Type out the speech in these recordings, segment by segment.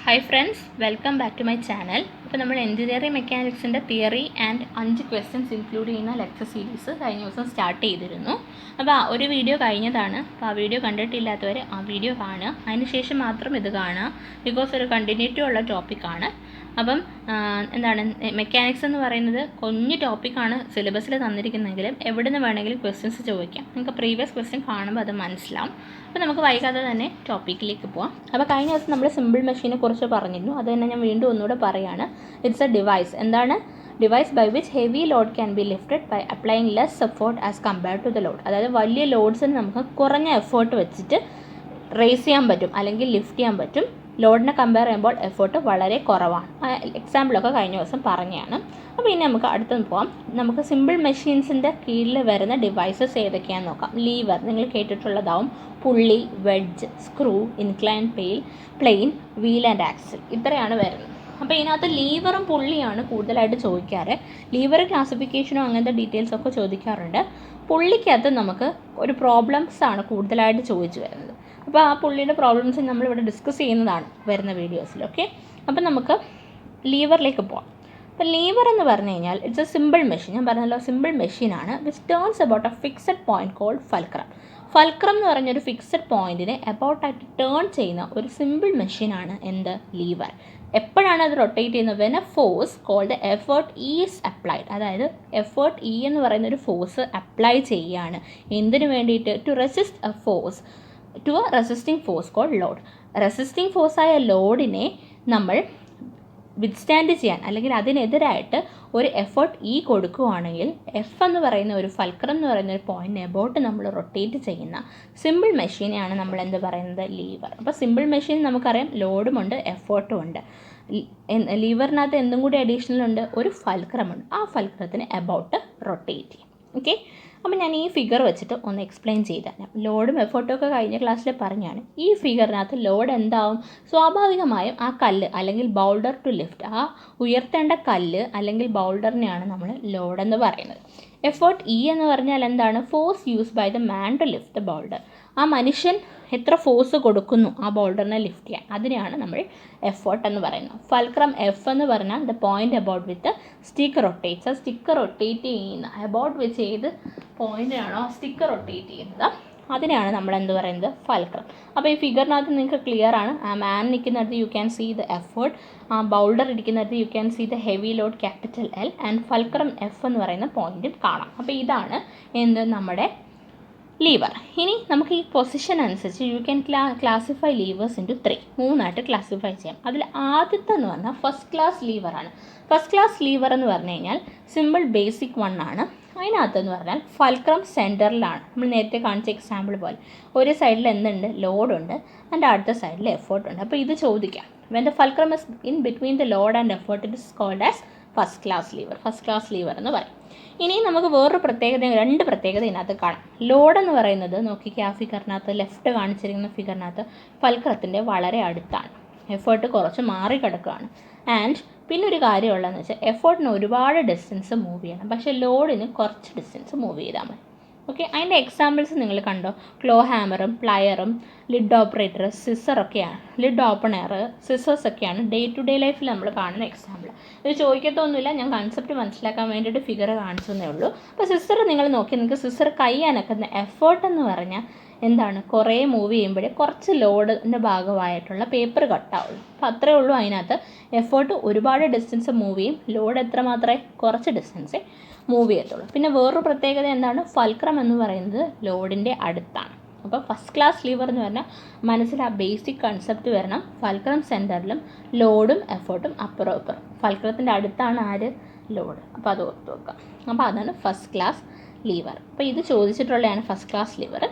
Hi friends, welcome back to my channel. അപ്പോൾ നമ്മൾ engineering മെക്കാനിക്സിൻ്റെ തിയറി ആൻഡ് 5 ക്വസ്റ്റ്യൻസ് ഇൻക്ലൂഡ് ചെയ്യുന്ന ലെക്ചർ സീരീസ് കഴിഞ്ഞ ദിവസം സ്റ്റാർട്ട് ചെയ്തിരുന്നു. അപ്പോൾ ഒരു വീഡിയോ കഴിഞ്ഞതാണ്. അപ്പോൾ ആ വീഡിയോ കണ്ടിട്ടില്ലാത്തവർ ആ വീഡിയോ കാണുക, അതിനുശേഷം മാത്രം ഇത് കാണുക. ബിക്കോസ് ഒരു കണ്ടിന്യൂറ്റി ഉള്ള ടോപ്പിക്കാണ്. അപ്പം എന്താണ് മെക്കാനിക്സ് എന്ന് പറയുന്നത് കുഞ്ഞു ടോപ്പിക്കാണ് സിലബസിൽ തന്നിരിക്കുന്നതെങ്കിലും എവിടെ നിന്ന് വേണമെങ്കിലും ക്വസ്റ്റ്യൻസ് ചോദിക്കാം. നിങ്ങൾക്ക് പ്രീവിയസ് ക്വസ്റ്റ്യൻ കാണുമ്പോൾ അത് മനസ്സിലാവും. അപ്പോൾ നമുക്ക് വൈകാതെ തന്നെ ടോപ്പിക്കിലേക്ക് പോകാം. അപ്പോൾ കഴിഞ്ഞ ദിവസം നമ്മൾ സിമ്പിൾ മെഷീനെ കുറിച്ച് പറഞ്ഞിരുന്നു. അത് തന്നെ ഞാൻ വീണ്ടും ഒന്നുകൂടെ പറയുകയാണ്. It's a device. എന്താണ് device by which heavy load can be lifted by applying less effort as compared to the load. അതായത് വലിയ ലോഡ്സിന് നമുക്ക് കുറഞ്ഞ എഫേർട്ട് വെച്ചിട്ട് റേസ് ചെയ്യാൻ പറ്റും അല്ലെങ്കിൽ ലിഫ്റ്റ് ചെയ്യാൻ പറ്റും. ലോഡിനെ കമ്പയർ ചെയ്യുമ്പോൾ എഫേർട്ട് വളരെ കുറവാണ്. എക്സാമ്പിളൊക്കെ കഴിഞ്ഞ ദിവസം പറഞ്ഞതാണ്. അപ്പോൾ ഇനി നമുക്ക് അടുത്തൊന്ന് പോകാം. നമുക്ക് സിമ്പിൾ മെഷീൻസിൻ്റെ കീഴിൽ വരുന്ന ഡിവൈസസ് ഏതൊക്കെയാണെന്ന് നോക്കാം. ലീവർ നിങ്ങൾ കേട്ടിട്ടുള്ളതാവും. Pulley, wedge, screw, incline plane, wheel and axle, ഇത്രയാണ് വരുന്നത്. അപ്പോൾ ഇതിനകത്ത് ലീവറും പുള്ളിയാണ് കൂടുതലായിട്ട് ചോദിക്കാറ്. ലീവർ ക്ലാസിഫിക്കേഷനോ അങ്ങനത്തെ ഡീറ്റെയിൽസൊക്കെ ചോദിക്കാറുണ്ട്. പുള്ളിക്കകത്ത് നമുക്ക് ഒരു പ്രോബ്ലംസാണ് കൂടുതലായിട്ട് ചോദിച്ചു വരുന്നത്. അപ്പോൾ ആ പുള്ളിയുടെ പ്രോബ്ലംസ് നമ്മളിവിടെ ഡിസ്കസ് ചെയ്യുന്നതാണ് വരുന്ന വീഡിയോസിൽ. ഓക്കെ, അപ്പോൾ നമുക്ക് ലീവറിലേക്ക് പോകാം. അപ്പോൾ ലീവർ എന്ന് പറഞ്ഞു കഴിഞ്ഞാൽ ഇറ്റ്സ് എ സിമ്പിൾ മെഷീൻ. ഞാൻ പറഞ്ഞല്ലോ സിമ്പിൾ മെഷീനാണ്. Which turns about a fixed point called fulcrum. Fulcrum എന്ന് പറഞ്ഞൊരു ഫിക്സഡ് പോയിന്റിനെ അബൌട്ടായിട്ട് ടേൺ ചെയ്യുന്ന ഒരു സിമ്പിൾ മെഷീനാണ് എന്ത് ലീവർ. എപ്പോഴാണ് അത് റൊട്ടേറ്റ് ചെയ്യുന്നത്? When a force called effort is applied. അതായത് എഫേർട്ട് ഇ എന്ന് പറയുന്ന ഒരു ഫോഴ്സ് അപ്ലൈ ചെയ്യുകയാണ്. എന്തിനു വേണ്ടിയിട്ട്? To resist a force to a resisting force called load. Resisting ഫോഴ്സായ ലോഡിനെ നമ്മൾ വിത്ത്സ്റ്റാൻഡ് ചെയ്യാൻ അല്ലെങ്കിൽ അതിനെതിരായിട്ട് ഒരു എഫേർട്ട് ഇ കൊടുക്കുകയാണെങ്കിൽ എഫ് എന്ന് പറയുന്ന ഒരു ഫൽക്രം എന്ന് പറയുന്ന ഒരു പോയിൻ്റ് എബൌട്ട് നമ്മൾ റൊട്ടേറ്റ് ചെയ്യുന്ന സിമ്പിൾ മെഷീനെയാണ് നമ്മൾ എന്ത് പറയുന്നത്? ലീവർ. അപ്പോൾ സിമ്പിൾ മെഷീൻ നമുക്കറിയാം ലോഡുമുണ്ട് എഫേർട്ടും ഉണ്ട്. ലീവറിനകത്ത് എന്തും കൂടി അഡീഷണൽ ഉണ്ട്? ഒരു ഫൽക്രമുണ്ട്. ആ ഫൽക്രത്തിന് എബൌട്ട് റൊട്ടേറ്റ് ചെയ്യും. ഓക്കെ, അപ്പോൾ ഞാൻ ഈ ഫിഗർ വെച്ചിട്ട് ഒന്ന് എക്സ്പ്ലെയിൻ ചെയ്ത് തരാം. ലോഡും എഫേർട്ടും ഒക്കെ കഴിഞ്ഞ ക്ലാസ്സിൽ പറഞ്ഞാണ്. ഈ ഫിഗറിനകത്ത് ലോഡ് എന്താവും? സ്വാഭാവികമായും ആ കല്ല് അല്ലെങ്കിൽ ബൗൾഡർ ടു ലിഫ്റ്റ്, ആ ഉയർത്തേണ്ട കല്ല് അല്ലെങ്കിൽ ബൗൾഡറിനെയാണ് നമ്മൾ ലോഡെന്ന് പറയുന്നത്. എഫേർട്ട് ഇ എന്ന് പറഞ്ഞാൽ എന്താണ്? Force use by the man to lift the boulder. ആ മനുഷ്യൻ എത്ര ഫോഴ്സ് കൊടുക്കുന്നു ആ ബൗൾഡറിനെ ലിഫ്റ്റ് ചെയ്യാൻ, അതിനെയാണ് നമ്മൾ എഫേർട്ട് എന്ന് പറയുന്നത്. ഫൽക്രം എഫ് എന്ന് പറഞ്ഞാൽ the point about with stick rotates. ആ സ്റ്റിക്ക് റൊട്ടേറ്റ് ചെയ്യുന്ന അബൌട്ട് വെച്ച് ഏത് പോയിന്റിനാണോ ആ സ്റ്റിക്ക് റൊട്ടേറ്റ് ചെയ്യുന്നത് അതിനെയാണ് നമ്മൾ എന്ത് പറയുന്നത്? ഫൽക്രം. അപ്പോൾ ഈ ഫിഗറിനകത്ത് നിങ്ങൾക്ക് ക്ലിയർ ആണ്. ആ മാൻ നിൽക്കുന്നിടത്ത് you can see the effort, ആ ബൗൾഡർ ഇരിക്കുന്നിടത്ത് you can see the heavy load capital L and fulcrum F എന്ന് പറയുന്ന പോയിന്റും കാണാം. അപ്പോൾ ഇതാണ് എന്ത് നമ്മുടെ ലീവർ. ഇനി നമുക്ക് ഈ പൊസിഷൻ അനുസരിച്ച് you can classify levers into 3. മൂന്നായിട്ട് ക്ലാസിഫൈ ചെയ്യാം. അതിൽ ആദ്യത്തെ എന്ന് പറഞ്ഞാൽ ഫസ്റ്റ് ക്ലാസ് ലീവറാണ്. ഫസ്റ്റ് ക്ലാസ് ലീവർ എന്ന് പറഞ്ഞു കഴിഞ്ഞാൽ സിമ്പിൾ ബേസിക് വൺ ആണ്. അതിനകത്തെന്ന് പറഞ്ഞാൽ ഫൽക്രം സെൻറ്ററിലാണ്. നമ്മൾ നേരത്തെ കാണിച്ച എക്സാമ്പിൾ പോലെ ഒരു സൈഡിൽ എന്തുണ്ട്? ലോഡുണ്ട്, അതിൻ്റെ അടുത്ത സൈഡിൽ എഫേർട്ടുണ്ട്. അപ്പോൾ ഇത് ചോദിക്കാം. When the fulcrum is in between the load and effort it is called as first class lever. First class lever എന്ന് പറയും. ഇനി നമുക്ക് വേറൊരു പ്രത്യേകത, 2 പ്രത്യേകത ഇതിനകത്ത് കാണാം. ലോഡ് എന്ന് പറയുന്നത് നോക്കിക്കുക, ആ ഫിഗറിനകത്ത് ലെഫ്റ്റ് കാണിച്ചിരിക്കുന്ന ഫിഗറിനകത്ത് ഫൽക്രത്തിൻ്റെ വളരെ അടുത്താണ്. എഫേർട്ട് കുറച്ച് മാറി കിടക്കുകയാണ്. ആൻഡ് പിന്നെ ഒരു കാര്യമുള്ളതെന്ന് വെച്ചാൽ എഫേർട്ടിന് ഒരുപാട് ഡിസ്റ്റൻസ് മൂവ് ചെയ്യണം, പക്ഷേ ലോഡിന് കുറച്ച് ഡിസ്റ്റൻസ് മൂവ് ചെയ്താൽ മതി. ഓക്കെ, അതിൻ്റെ എക്സാമ്പിൾസ് നിങ്ങൾ കണ്ടോ? ക്ലോ ഹാമറും പ്ലയറും ലിഡ് ഓപ്പറേറ്റർ, സിസറൊക്കെയാണ്. ലിഡ് ഓപ്പണർ, സിസേഴ്സൊക്കെയാണ് ഡേ ടു ഡേ ലൈഫിൽ നമ്മൾ കാണുന്ന എക്സാമ്പിൾ. ഇത് ചോദിക്കത്തൊന്നുമില്ല, ഞാൻ കൺസെപ്റ്റ് മനസ്സിലാക്കാൻ വേണ്ടിയിട്ട് ഫിഗർ കാണിച്ചതേ ഉള്ളൂ. അപ്പോൾ സിസർ നിങ്ങൾ നോക്കി, നിങ്ങൾക്ക് സിസർ കൈ അനക്കുന്ന എഫേർട്ട് എന്ന് പറഞ്ഞാൽ എന്താണ്? കുറേ മൂവ് ചെയ്യുമ്പോഴേ കുറച്ച് ലോഡിൻ്റെ ഭാഗമായിട്ടുള്ള പേപ്പർ കട്ടാവുള്ളൂ. അപ്പോൾ അത്രേ ഉള്ളൂ. അതിനകത്ത് എഫേർട്ട് ഒരുപാട് ഡിസ്റ്റൻസ് മൂവ് ചെയ്യും, ലോഡ് എത്ര മാത്രമേ? കുറച്ച് ഡിസ്റ്റൻസേ മൂവ് ചെയ്യത്തുള്ളൂ. പിന്നെ വേറൊരു പ്രത്യേകത എന്താണ്? ഫൽക്രം എന്ന് പറയുന്നത് ലോഡിൻ്റെ അടുത്താണ്. അപ്പോൾ ഫസ്റ്റ് ക്ലാസ് ലീവർ എന്ന് പറഞ്ഞാൽ മനസ്സിൽ ആ ബേസിക് കൺസെപ്റ്റ് വരണം. ഫൽക്രം സെൻറ്ററിലും ലോഡും എഫേർട്ടും അപ്പുറം ഇപ്പുറം. ഫൽക്രത്തിൻ്റെ അടുത്താണ് ആര്? ലോഡ്. അപ്പോൾ അത് ഓർത്ത് വെക്കാം. അപ്പോൾ അതാണ് ഫസ്റ്റ് ക്ലാസ് ലീവർ. അപ്പോൾ ഇത് ചോദിച്ചിട്ടുള്ളതാണ് ഫസ്റ്റ് ക്ലാസ് ലീവർ.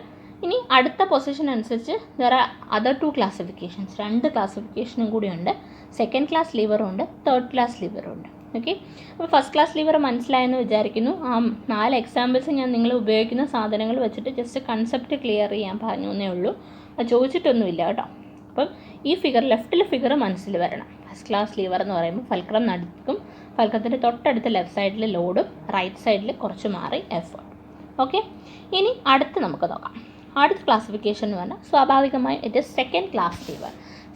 ഇനി അടുത്ത പൊസിഷൻ അനുസരിച്ച് ദർ ആർ അതർ 2 ക്ലാസിഫിക്കേഷൻസ്. 2 ക്ലാസിഫിക്കേഷനും കൂടിയുണ്ട്. സെക്കൻഡ് ക്ലാസ് ലീവറും ഉണ്ട്, തേർഡ് ക്ലാസ് ലീവറും ഉണ്ട്. ഓക്കെ, അപ്പോൾ ഫസ്റ്റ് ക്ലാസ് ലീവർ മനസ്സിലായെന്ന് വിചാരിക്കുന്നു. ആ 4 എക്സാമ്പിൾസ് ഞാൻ നിങ്ങൾ ഉപയോഗിക്കുന്ന സാധനങ്ങൾ വെച്ചിട്ട് ജസ്റ്റ് കൺസെപ്റ്റ് ക്ലിയർ ചെയ്യാൻ പറഞ്ഞു എന്നേ ഉള്ളൂ. അത് ചോദിച്ചിട്ടൊന്നുമില്ല കേട്ടോ. അപ്പം ഈ ഫിഗർ ലെഫ്റ്റിൽ ഫിഗർ മനസ്സിൽ വരണം. ഫസ്റ്റ് ക്ലാസ് ലീവർ എന്ന് പറയുമ്പോൾ ഫൽക്രം നടുക്കും, ഫൽക്രത്തിൻ്റെ തൊട്ടടുത്ത് ലെഫ്റ്റ് സൈഡിൽ ലോഡും റൈറ്റ് സൈഡിൽ കുറച്ച് മാറി എഫേർട്ട്. ഓക്കെ, ഇനി അടുത്ത് നമുക്ക് നോക്കാം. അടുത്ത ക്ലാസിഫിക്കേഷൻ എന്ന് പറഞ്ഞാൽ സ്വാഭാവികമായും it is second class lever.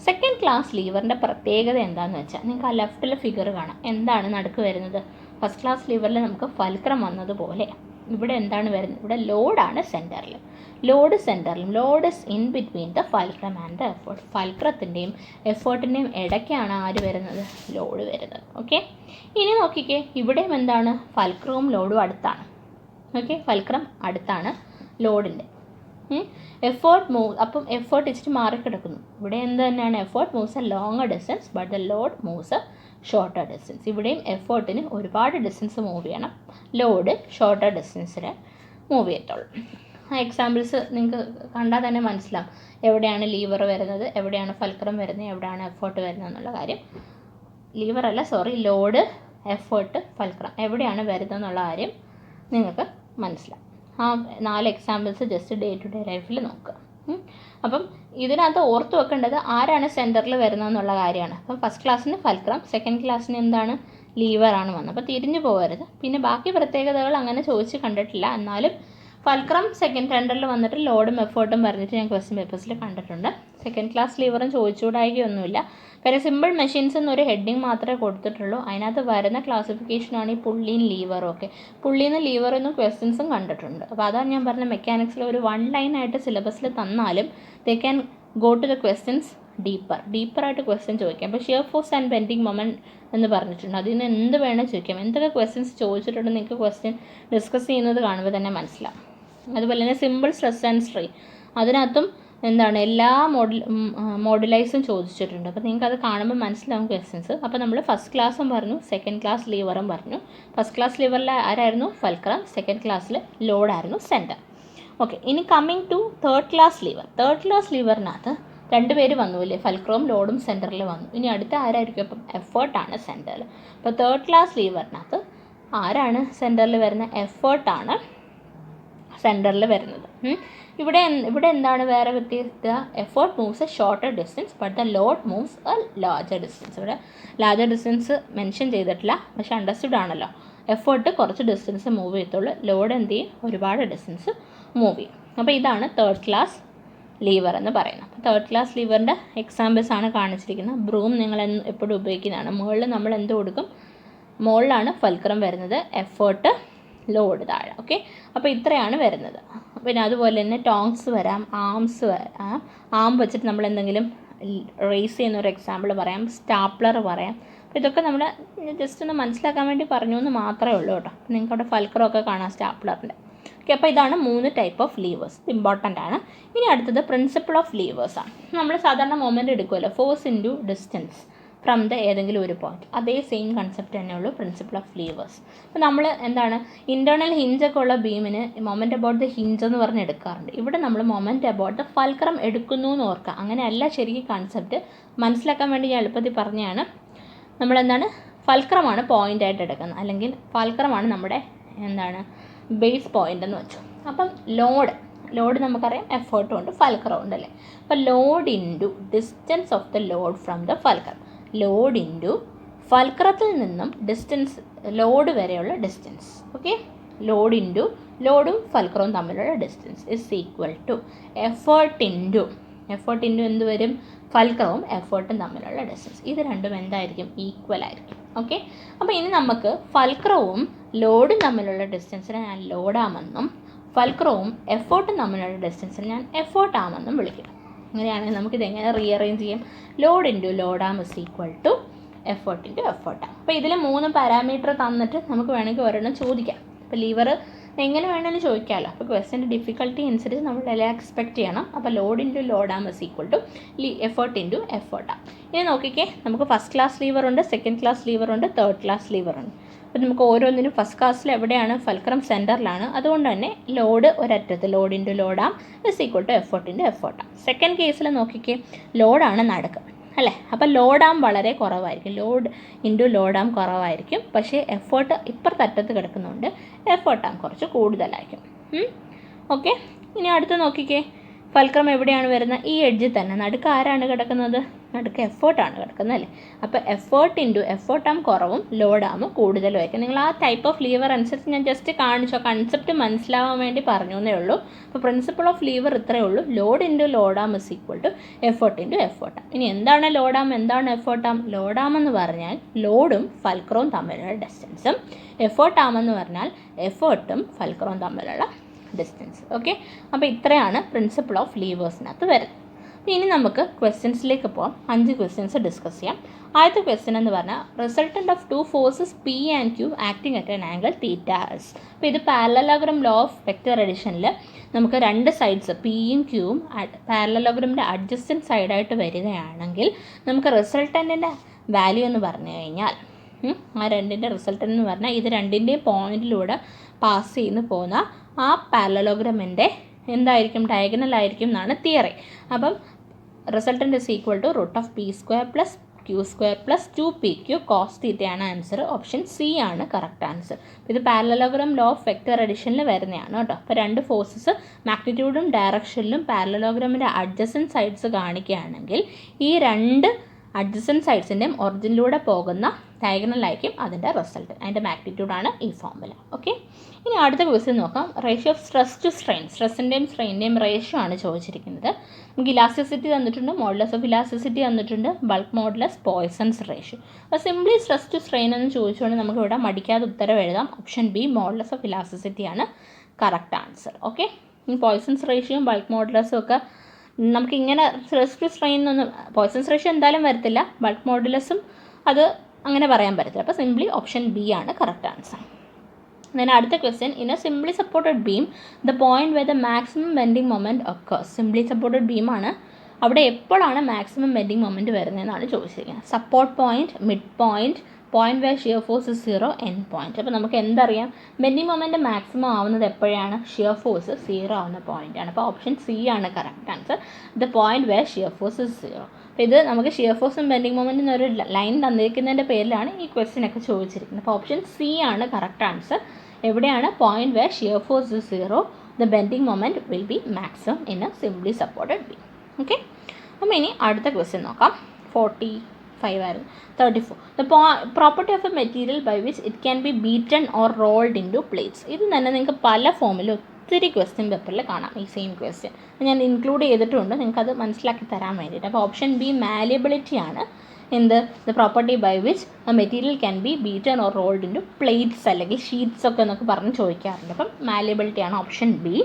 Second class ലീവറിൻ്റെ പ്രത്യേകത എന്താണെന്ന് വെച്ചാൽ നിങ്ങൾക്ക് ആ ലെഫ്റ്റിലെ ഫിഗർ കാണാം. എന്താണ് നടുക്ക് വരുന്നത്? ഫസ്റ്റ് ക്ലാസ് ലീവറിൽ നമുക്ക് ഫൽക്രം വന്നതുപോലെ ഇവിടെ എന്താണ് വരുന്നത്? ഇവിടെ ലോഡാണ് സെൻറ്ററിൽ. ലോഡ് സെൻറ്ററിലും load is in between the fulcrum and the effort. ഫൽക്രത്തിൻ്റെയും എഫേർട്ടിൻ്റെയും ഇടയ്ക്കാണ് ആര് വരുന്നത്? ലോഡ് വരുന്നത്. ഓക്കെ, ഇനി നോക്കിക്കേ, ഇവിടെയും എന്താണ്? ഫൽക്രവും ലോഡും അടുത്താണ്. ഓക്കെ, ഫൽക്രം അടുത്താണ് ലോഡിൻ്റെ. എഫേർട്ട് മൂവ്, അപ്പം എഫേർട്ട് ഇച്ചിരി മാറിക്കിടക്കുന്നു. ഇവിടെ എന്ത് തന്നെയാണ്? Effort moves A longer distance but the load moves A shorter distance. ഇവിടെയും എഫേർട്ടിന് ഒരുപാട് ഡിസ്റ്റൻസ് മൂവ് ചെയ്യണം, ലോഡ് ഷോർട്ടർ ഡിസ്റ്റൻസിന് മൂവ് ചെയ്യത്തുള്ളൂ. ആ എക്സാമ്പിൾസ് നിങ്ങൾക്ക് കണ്ടാൽ തന്നെ മനസ്സിലാവും എവിടെയാണ് ലീവർ വരുന്നത്, എവിടെയാണ് ഫൽക്രം വരുന്നത്, എവിടെയാണ് എഫേർട്ട് വരുന്നത് എന്നുള്ള കാര്യം. ലോഡ്, എഫേർട്ട്, ഫൽക്രം എവിടെയാണ് വരുന്നത് എന്നുള്ള കാര്യം നിങ്ങൾക്ക് മനസ്സിലാവും. ആ 4 examples just day to day ലൈഫിൽ നോക്കുക. അപ്പം ഇതിനകത്ത് ഓർത്ത് വെക്കേണ്ടത് ആരാണ് സെൻറ്ററിൽ വരുന്നതെന്നുള്ള കാര്യമാണ്. അപ്പം ഫസ്റ്റ് ക്ലാസ്സിന് ഫൽക്രം, സെക്കൻഡ് ക്ലാസ്സിന് എന്താണ്? ലീവറാണ് വന്നത്. അപ്പോൾ തിരിഞ്ഞു പോകരുത്. പിന്നെ ബാക്കി പ്രത്യേകതകൾ അങ്ങനെ ചോദിച്ച് കണ്ടിട്ടില്ല, എന്നാലും ഫൽക്രം സെൻറ്ററിൽ വന്നിട്ട് ലോഡും എഫേർട്ടും പറഞ്ഞിട്ട് ഞാൻ ക്വസ്റ്റ്യൻ പേപ്പേഴ്സിൽ കണ്ടിട്ടുണ്ട്. സെക്കൻഡ് ക്ലാസ് ലീവറും ചോദിച്ചുകൂടായികയൊന്നുമില്ല. കാര്യം സിമ്പിൾ മെഷീൻസ് എന്നൊരു ഹെഡിങ് മാത്രമേ കൊടുത്തിട്ടുള്ളൂ. അതിനകത്ത് വരുന്ന ക്ലാസിഫിക്കേഷനാണ് ഈ പുള്ളിയും ലീവറും ഒക്കെ. പുള്ളിന്ന് ലീവറെന്നും ക്വസ്റ്റ്യൻസും കണ്ടിട്ടുണ്ട്. അപ്പോൾ അതാണ് ഞാൻ പറഞ്ഞ മെക്കാനിക്സിൽ ഒരു 1 ലൈനായിട്ട് സിലബസിൽ തന്നാലും they can go to the questions ഡീപ്പറായിട്ട് ക്വസ്റ്റ്യൻ ചോദിക്കാം. അപ്പോൾ shear force and bending moment എന്ന് പറഞ്ഞിട്ടുണ്ട്. അതിൽ നിന്ന് എന്ത് വേണേൽ ചോദിക്കാം. എന്തൊക്കെ ക്വസ്റ്റ്യൻസ് ചോദിച്ചിട്ടുണ്ട് നിങ്ങൾക്ക് ക്വസ്റ്റ്യൻ ഡിസ്കസ് ചെയ്യുന്നത് കാണുമ്പോൾ തന്നെ മനസ്സിലാവും. അതുപോലെ തന്നെ സിമ്പിൾ സ്ട്രെസ് ആൻഡ് സ്ട്രെയിൻ, അതിനകത്തും എന്താണ് എല്ലാ മോഡുലൈസും ചോദിച്ചിട്ടുണ്ട്. അപ്പോൾ നിങ്ങൾക്ക് അത് കാണുമ്പോൾ മനസ്സിലാവും ക്വസ്റ്റ്യൻസ്. അപ്പോൾ നമ്മൾ ഫസ്റ്റ് ക്ലാസ്സും പറഞ്ഞു, സെക്കൻഡ് ക്ലാസ് ലീവറും പറഞ്ഞു. ഫസ്റ്റ് ക്ലാസ് ലീവറിൽ ആരായിരുന്നു? ഫൽക്രം. സെക്കൻഡ് ക്ലാസ്സിൽ ലോഡായിരുന്നു സെൻറ്റർ. ഓക്കെ, ഇനി coming to third class lever. Third class ലീവറിനകത്ത് 2 പേര് വന്നുല്ലേ, ഫൽക്രവും ലോഡും സെൻറ്ററിൽ വന്നു. ഇനി അടുത്ത ആരായിരിക്കും? അപ്പം എഫേർട്ടാണ് സെൻറ്ററിൽ. അപ്പോൾ തേർഡ് ക്ലാസ് ലീവറിനകത്ത് ആരാണ് സെൻറ്ററിൽ വരുന്നത്? എഫേർട്ടാണ് സെൻറ്ററിൽ വരുന്നത്. ഇവിടെ എന്താണ് വേറെ വ്യത്യസ്തത? Effort moves A shorter distance but the load moves A larger distance. ഇവിടെ ലാർജർ ഡിസ്റ്റൻസ് മെൻഷൻ ചെയ്തിട്ടില്ല, പക്ഷെ അണ്ടർസ്റ്റുഡ് ആണല്ലോ. എഫേർട്ട് കുറച്ച് ഡിസ്റ്റൻസ് മൂവ് ചെയ്യത്തുള്ളൂ, ലോഡ് എന്ത് ചെയ്യും? ഒരുപാട് ഡിസ്റ്റൻസ് മൂവ് ചെയ്യും. അപ്പോൾ ഇതാണ് തേർഡ് ക്ലാസ് ലീവർ എന്ന് പറയുന്നത്. അപ്പോൾ തേർഡ് ക്ലാസ് ലീവറിൻ്റെ എക്സാമ്പിൾസ് ആണ് കാണിച്ചിരിക്കുന്നത്. ബ്രൂം നിങ്ങൾ എപ്പോഴും ഉപയോഗിക്കുന്നതാണ്. മുകളിൽ നമ്മൾ എന്ത് കൊടുക്കും? മുകളിലാണ് ഫൽക്രം വരുന്നത്, എഫേർട്ട്, ലോഡ് താഴെ. ഓക്കെ, അപ്പോൾ ഇത്രയാണ് വരുന്നത്. പിന്നെ അതുപോലെ തന്നെ ടോങ്സ് വരാം, ആംസ് വരാം. ആം വെച്ചിട്ട് നമ്മൾ എന്തെങ്കിലും റേസ് ചെയ്യുന്ന ഒരു എക്സാമ്പിൾ പറയാം, സ്റ്റാപ്ലർ പറയാം. അപ്പോൾ ഇതൊക്കെ നമ്മൾ ജസ്റ്റ് ഒന്ന് മനസ്സിലാക്കാൻ വേണ്ടി പറഞ്ഞു എന്ന് മാത്രമേ ഉള്ളൂ കേട്ടോ. നിങ്ങൾക്ക് അവിടെ ഫൽക്രമൊക്കെ കാണാം സ്റ്റാപ്ലറിൻ്റെ. ഓക്കെ, അപ്പോൾ ഇതാണ് 3 ടൈപ്പ് ഓഫ് ലീവേഴ്സ്, ഇമ്പോർട്ടൻ്റ് ആണ്. ഇനി അടുത്തത് പ്രിൻസിപ്പിൾ ഓഫ് ലീവേഴ്സാണ്. നമ്മൾ സാധാരണ മൊമെൻ്റ് എടുക്കുമല്ലോ, force into distance from the ഏതെങ്കിലും ഒരു പോയിന്റ്. അതേ സെയിം കൺസെപ്റ്റ് തന്നെയുള്ളൂ പ്രിൻസിപ്പിൾ ഓഫ് ലീവേഴ്സ്. അപ്പോൾ നമ്മൾ എന്താണ് ഇൻറ്റേർണൽ ഹിഞ്ചൊക്കെ ഉള്ള ബീമിന് മൊമെൻറ്റ് അബൌട്ട് ദ ഹിഞ്ച് എന്ന് പറഞ്ഞ് എടുക്കാറുണ്ട്. ഇവിടെ നമ്മൾ മൊമെൻറ്റ് അബൌട്ട് ദ ഫൽക്രം എടുക്കുന്നു എന്ന് ഓർക്കുക. അങ്ങനെയല്ല ശരിക്കും കൺസെപ്റ്റ്. മനസ്സിലാക്കാൻ വേണ്ടി ഞാൻ എളുപ്പത്തിൽ പറഞ്ഞതാണ്. നമ്മളെന്താണ് ഫൽക്രമാണ് പോയിൻ്റായിട്ട് എടുക്കുന്നത്, അല്ലെങ്കിൽ ഫൽക്രമാണ് നമ്മുടെ എന്താണ് ബേസ് പോയിൻ്റ് എന്ന് വെച്ചു. അപ്പം ലോഡ് നമുക്കറിയാം, എഫേർട്ടും ഉണ്ട്, ഫൽക്രവും ഉണ്ട് അല്ലേ. അപ്പോൾ load into distance of the load from the fulcrum. Load into ഫൽക്രത്തിൽ നിന്നും ഡിസ്റ്റൻസ്, ലോഡ് വരെയുള്ള ഡിസ്റ്റൻസ്. ഓക്കെ, ലോഡ് ഇൻറ്റു ലോഡും ഫൽക്രവും തമ്മിലുള്ള distance is equal to effort into എന്ത് വരും? ഫൽക്രവും എഫേർട്ടും തമ്മിലുള്ള ഡിസ്റ്റൻസ്. ഇത് രണ്ടും എന്തായിരിക്കും? ഈക്വൽ ആയിരിക്കും. ഓക്കെ, അപ്പോൾ ഇനി നമുക്ക് ഫൽക്രവും ലോഡും തമ്മിലുള്ള ഡിസ്റ്റൻസിനെ ഞാൻ ലോഡാമെന്നും ഫൽക്രവും എഫേർട്ടും തമ്മിലുള്ള ഡിസ്റ്റൻസിനെ ഞാൻ എഫേർട്ടാമെന്നും വിളിക്കും. അങ്ങനെയാണെങ്കിൽ നമുക്കിതെങ്ങനെ റീഅറേഞ്ച് ചെയ്യും? ലോഡ് ഇൻറ്റു ലോഡാം is equal to effort into എഫേർട്ടാണ്. അപ്പോൾ ഇതിൽ 3 പാരാമീറ്റർ തന്നിട്ട് നമുക്ക് വേണമെങ്കിൽ ഒരെണ്ണം ചോദിക്കാം. അപ്പോൾ ലീവർ എങ്ങനെ വേണമെങ്കിലും ചോദിക്കാമല്ലോ. അപ്പോൾ ക്വസ്റ്റ്യൻ്റെ ഡിഫിക്കൽട്ടി അനുസരിച്ച് നമ്മൾ എല്ലാം എക്സ്പെക്ട് ചെയ്യണം. അപ്പോൾ ലോഡ് ഇൻറ്റു ലോഡാം is equal to effort into എഫേർട്ടാണ്. ഇനി നോക്കിക്കേ, നമുക്ക് ഫസ്റ്റ് ക്ലാസ് ലീവറുണ്ട്, സെക്കൻഡ് ക്ലാസ് ലീവറുണ്ട്, തേർഡ് ക്ലാസ് ലീവറുണ്ട്. അപ്പോൾ നമുക്ക് ഓരോന്നിനും ഫസ്റ്റ് ക്ലാസ്സിൽ എവിടെയാണ്? ഫൽക്രം സെൻറ്ററിലാണ്. അതുകൊണ്ട് തന്നെ ലോഡ് ഒരറ്റത്ത്, ലോഡ് ഇൻറ്റു ലോഡാം is equal to effort into എഫേർട്ടാണ്. സെക്കൻഡ് കേസിൽ നോക്കിക്കേ, ലോഡാണ് നടുക്ക് അല്ലേ. അപ്പോൾ ലോഡാം വളരെ കുറവായിരിക്കും, ലോഡ് ഇൻറ്റു ലോഡാം കുറവായിരിക്കും. പക്ഷേ എഫേർട്ട് ഇപ്പുറത്തറ്റത്ത് കിടക്കുന്നുണ്ട്, എഫേർട്ടാം കുറച്ച് കൂടുതലായിരിക്കും. ഓക്കെ, ഇനി അടുത്ത് നോക്കിക്കേ, ഫൽക്രം എവിടെയാണ് വരുന്നത്? ഈ എഡ്ജിൽ തന്നെ. നടുക്ക് ആരാണ് കിടക്കുന്നത്? നടുക്ക് എഫേർട്ടാണ് കിടക്കുന്നത് അല്ലേ. അപ്പോൾ എഫേർട്ട് ഇൻറ്റു എഫേർട്ട് ആം കുറവും ലോഡ് ആം കൂടുതലുമായിരിക്കും. നിങ്ങൾ ആ ടൈപ്പ് ഓഫ് ലീവർ അനുസരിച്ച് ഞാൻ ജസ്റ്റ് കാണിച്ചു, കൺസെപ്റ്റ് മനസ്സിലാവാൻ വേണ്ടി പറഞ്ഞു എന്നേ ഉള്ളൂ. അപ്പോൾ പ്രിൻസിപ്പിൾ ഓഫ് ലീവർ ഇത്രയേ ഉള്ളൂ. Load into load arm is equal to effort into effort arm. ഇനി എന്താണ് ലോഡ് ആം, എന്താണ് എഫേർട്ട് ആം? ലോഡ് ആം എന്ന് പറഞ്ഞാൽ ലോഡും ഫൽക്രവും തമ്മിലുള്ള ഡിസ്റ്റൻസും, എഫേർട്ട് ആം എന്ന് പറഞ്ഞാൽ എഫേർട്ടും ഫൽക്രവും തമ്മിലുള്ള ഡിസ്റ്റൻസ്. ഓക്കെ, അപ്പോൾ ഇത്രയാണ് പ്രിൻസിപ്പിൾ ഓഫ് ലീവേഴ്സിനകത്ത് വരുന്നത്. ഇനി നമുക്ക് ക്വസ്റ്റ്യൻസിലേക്ക് പോകാം. 5 ക്വസ്റ്റ്യൻസ് ഡിസ്കസ് ചെയ്യാം. ആദ്യത്തെ ക്വസ്റ്റ്യൻ എന്ന് പറഞ്ഞാൽ resultant of 2 forces P and Q acting at an angle theta is. അപ്പോൾ ഇത് പാരലലോഗ്രാം ലോ ഓഫ് വെക്റ്റർ അഡിഷനിൽ നമുക്ക് 2 സൈഡ്സ് പിയും ക്യൂവും പാരലലോഗ്രാമിൻ്റെ അഡ്ജസ്റ്റൻറ്റ് സൈഡായിട്ട് വരികയാണെങ്കിൽ നമുക്ക് റിസൾട്ടൻറ്റിൻ്റെ വാല്യൂ എന്ന് പറഞ്ഞു കഴിഞ്ഞാൽ ആ രണ്ടിൻ്റെ റിസൾട്ടൻ്റ് എന്ന് പറഞ്ഞാൽ ഇത് രണ്ടിൻ്റെയും പോയിൻറ്റിലൂടെ പാസ് ചെയ്യുന്ന പോകുന്ന ആ പാരലലോഗ്രാമിൻ്റെ എന്തായിരിക്കും, ഡയഗണൽ ആയിരിക്കും എന്നാണ് തിയറി. അപ്പം resultant is equal to root of P square plus Q square plus 2pq cos തീറ്റയാണ് ആൻസർ. ഓപ്ഷൻ സി ആണ് കറക്റ്റ് ആൻസർ. ഇത് പാരലലോഗ്രാം ലോ ഓഫ് വെക്റ്റർ അഡിഷനിൽ വരുന്നതാണ് കേട്ടോ. അപ്പോൾ 2 ഫോഴ്സസ് മാഗ്നിറ്റ്യൂഡും ഡയറക്ഷനിലും പാരലലോഗ്രാമിൻ്റെ അഡ്ജസൻറ്റ് സൈഡ്സ് കാണിക്കുകയാണെങ്കിൽ ഈ 2 അഡ്ജസൻറ്റ് സൈഡ്സിൻ്റെയും ഒറിജിനിലൂടെ പോകുന്ന ഡയഗണലായിരിക്കും അതിൻ്റെ റിസൾട്ട്. അതിൻ്റെ മാഗ്നിറ്റ്യൂഡാണ് ഈ ഫോർമുല. ഓക്കെ, ഇനി അടുത്ത ക്വസ്റ്റ്യൻ നോക്കാം. Ratio of stress to strain, സ്ട്രെസ്സിൻ്റെയും സ്ട്രെയിൻ്റെയും റേഷ്യോ ആണ് ചോദിച്ചിരിക്കുന്നത്. നമുക്ക് ഇലാസ്റ്റിസിറ്റി തന്നിട്ടുണ്ട്, മോഡുലസ് ഓഫ് ഇലാസ്റ്റിസിറ്റി തന്നിട്ടുണ്ട്, ബൾക്ക് മോഡുലസ്, പോയ്സൺസ് റേഷ്യോ. അപ്പോൾ സിംപ്ലി സ്ട്രെസ് ടു സ്ട്രെയിൻ എന്ന് ചോദിച്ചുകൊണ്ട് നമുക്ക് ഇവിടെ മടിക്കാതെ ഉത്തരം എഴുതാം. Option B modulus of elasticity ആണ് കറക്റ്റ് ആൻസർ. ഓക്കെ, ഈ പോയ്സൺസ് റേഷ്യോയും ബൾക്ക് മോഡുലസും ഒക്കെ നമുക്കിങ്ങനെ സ്ട്രെസ് ടു സ്ട്രെയിൻ എന്നൊന്നും, പോയ്സൺസ് റേഷ്യോ എന്തായാലും വരത്തില്ല, ബൾക്ക് മോഡുലസും അത് അങ്ങനെ പറയാൻ പറ്റത്തില്ല. അപ്പോൾ സിംപ്ലി ഓപ്ഷൻ ബി ആണ് കറക്റ്റ് ആൻസർ. then അടുത്ത question, in a simply supported beam the point where the maximum bending moment occurs. Simply supported ബീമാണ്, അവിടെ എപ്പോഴാണ് മാക്സിമം ബെൻഡിങ് മൊമെൻറ്റ് വരുന്നതെന്നാണ് ചോദിച്ചിരിക്കുന്നത്. Support point, mid point, point where shear force is 0, end point. അപ്പോൾ നമുക്ക് എന്തറിയാം, bending moment maximum ആവുന്നത് എപ്പോഴാണ്, ഷിയർ ഫോഴ്സ് 0 ആവുന്ന പോയിൻ്റാണ്. അപ്പോൾ ഓപ്ഷൻ സി ആണ് correct answer, the point where shear force is 0. അപ്പോൾ ഇത് നമുക്ക് ഷിയർ ഫോഴ്സും ബെൻഡിങ് മൊമെൻറ്റും എന്നൊരു ലൈൻ തന്നിരിക്കുന്നതിൻ്റെ പേരിലാണ് ഈ ക്വസ്റ്റ്യൻ ഒക്കെ ചോദിച്ചിരിക്കുന്നത്. അപ്പോൾ ഓപ്ഷൻ സി ആണ് കറക്റ്റ് ആൻസർ. എവിടെയാണ്, point where shear force is 0, the bending moment will be maximum in a simply supported beam. Okay, അപ്പോൾ ഇനി അടുത്ത ക്വസ്റ്റ്യൻ നോക്കാം. 45 ആയിരുന്നു. 34, the property of a material by which it can be beaten or rolled into plates. ഇത് തന്നെ നിങ്ങൾക്ക് പല ഫോമിലും ഒത്തിരി ക്വസ്റ്റ്യൻ പേപ്പറിൽ കാണാം ഈ സെയിം ക്വസ്റ്റ്യൻ. ഞാൻ ഇൻക്ലൂഡ് ചെയ്തിട്ടുണ്ട് നിങ്ങൾക്കത് മനസ്സിലാക്കി തരാൻ വേണ്ടിയിട്ട്. അപ്പോൾ ഓപ്ഷൻ ബി മാലിയബിലിറ്റി ആണ്. എന്ത്, the property by which a material can be beaten or rolled into plates അല്ലെങ്കിൽ ഷീറ്റ്സ് ഒക്കെ എന്നൊക്കെ പറഞ്ഞ് ചോദിക്കാറുണ്ട്. അപ്പം മാലിയബിലിറ്റി ആണ് ഓപ്ഷൻ ബി.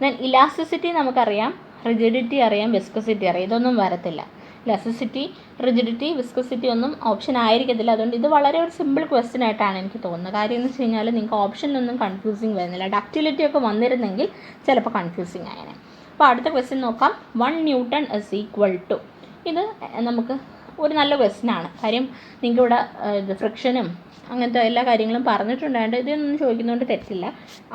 ദെൻ ഇലാസ്റ്റിസിറ്റി നമുക്കറിയാം, റിജിഡിറ്റി അറിയാം, വിസ്കസിറ്റി അറിയാം, ഇതൊന്നും വരത്തില്ല. ഇലാസ്റ്റിസിറ്റി, റിജിഡിറ്റി, വിസ്കസിറ്റി ഒന്നും ഓപ്ഷൻ ആയിരിക്കത്തില്ല. അതുകൊണ്ട് ഇത് വളരെ ഒരു സിമ്പിൾ ക്വസ്റ്റ്യൻ ആയിട്ടാണ് എനിക്ക് തോന്നുന്നത്. കാര്യം എന്ന് വെച്ച് കഴിഞ്ഞാൽ നിങ്ങൾക്ക് ഓപ്ഷനിലൊന്നും കൺഫ്യൂസിങ് വരുന്നില്ല. ഡക്റ്റിലിറ്റി ഒക്കെ വന്നിരുന്നെങ്കിൽ ചിലപ്പോൾ കൺഫ്യൂസിങ് ആയേനെ. അപ്പോൾ അടുത്ത ക്വസ്റ്റ്യൻ നോക്കാം. 1 Newton is equal to. ഇത് നമുക്ക് ഒരു നല്ല ക്വസ്റ്റ്യൻ ആണ്. കാര്യം നിങ്ങൾക്ക് ഇവിടെ ഇത് ഫ്രിക്ഷനും അങ്ങനത്തെ എല്ലാ കാര്യങ്ങളും പറഞ്ഞിട്ടുണ്ടായിട്ട് ഇതൊന്നും ചോദിക്കുന്നതുകൊണ്ട് തെറ്റില്ല,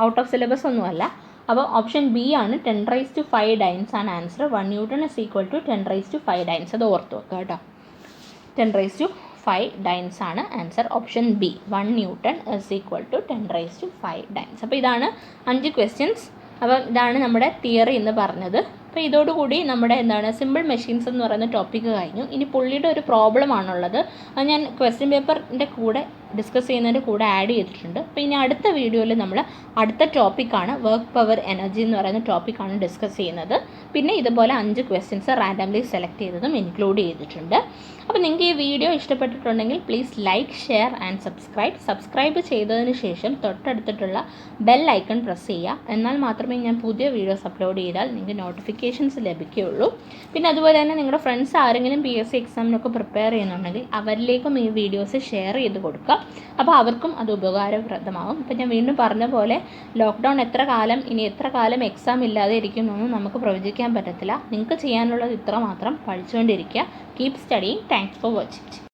ഔട്ട് ഓഫ് സിലബസ് ഒന്നുമല്ല. അപ്പോൾ ഓപ്ഷൻ ബി ആണ് 10⁵ ഡൈൻസ് ആണ് answer. 1 Newton is equal to 10⁵ dynes. അത് ഓർത്ത് വെക്കുക കേട്ടോ, 10⁵ ഡൈൻസ് ആണ് answer. Option B 1 Newton is equal to 10⁵ dynes. അപ്പോൾ ഇതാണ് 5 ക്വസ്റ്റ്യൻസ്. അപ്പോൾ ഇതാണ് നമ്മുടെ തിയറി എന്ന് പറഞ്ഞത്. അപ്പോൾ ഇതോടുകൂടി നമ്മുടെ എന്താണ് സിമ്പിൾ മെഷീൻസ് എന്ന് പറയുന്ന ടോപ്പിക്ക് കഴിഞ്ഞു. ഇനി പുള്ളിയുടെ ഒരു പ്രോബ്ലം ആണുള്ളത്, അത് ഞാൻ ക്വസ്റ്റ്യൻ പേപ്പറിൻ്റെ കൂടെ ഡിസ്കസ് ചെയ്യുന്നതിൻ്റെ കൂടെ ആഡ് ചെയ്തിട്ടുണ്ട്. അപ്പോൾ ഇനി അടുത്ത വീഡിയോയിൽ നമ്മൾ അടുത്ത ടോപ്പിക്കാണ് വർക്ക് പവർ എനർജി എന്ന് പറയുന്ന ടോപ്പിക്കാണ് ഡിസ്കസ് ചെയ്യുന്നത്. പിന്നെ ഇതുപോലെ 5 ക്വസ്റ്റ്യൻസ് റാൻഡംലി സെലക്ട് ചെയ്തതും ഇൻക്ലൂഡ് ചെയ്തിട്ടുണ്ട്. അപ്പോൾ നിങ്ങൾക്ക് ഈ വീഡിയോ ഇഷ്ടപ്പെട്ടിട്ടുണ്ടെങ്കിൽ please like, share and subscribe ചെയ്തതിന് ശേഷം തൊട്ടടുത്തിട്ടുള്ള ബെൽ ഐക്കൺ പ്രസ് ചെയ്യുക. എന്നാൽ മാത്രമേ ഞാൻ പുതിയ വീഡിയോസ് അപ്ലോഡ് ചെയ്താൽ നിങ്ങൾക്ക് നോട്ടിഫിക്കേഷൻസ് ലഭിക്കുകയുള്ളൂ. പിന്നെ അതുപോലെ തന്നെ നിങ്ങളുടെ ഫ്രണ്ട്സ് ആരെങ്കിലും PSC എക്സാമിനൊക്കെ പ്രിപ്പയർ ചെയ്യുന്നുണ്ടെങ്കിൽ അവരിലേക്കും ഈ വീഡിയോസ് ഷെയർ ചെയ്ത് കൊടുക്കുക. അപ്പോൾ അവർക്കും അത് ഉപകാരപ്രദമാകും. അപ്പോൾ ഞാൻ വീണ്ടും പറഞ്ഞ പോലെ ലോക്ക്ഡൗൺ ഇനി എത്ര കാലം എക്സാം ഇല്ലാതെ ഇരിക്കുന്നൊന്നും നമുക്ക് പ്രവചിക്കാൻ പറ്റത്തില്ല. നിങ്ങൾക്ക് ചെയ്യാനുള്ളത് ഇത്ര മാത്രം, പഠിച്ചുകൊണ്ടിരിക്കുക. Keep studying. Thanks for watching.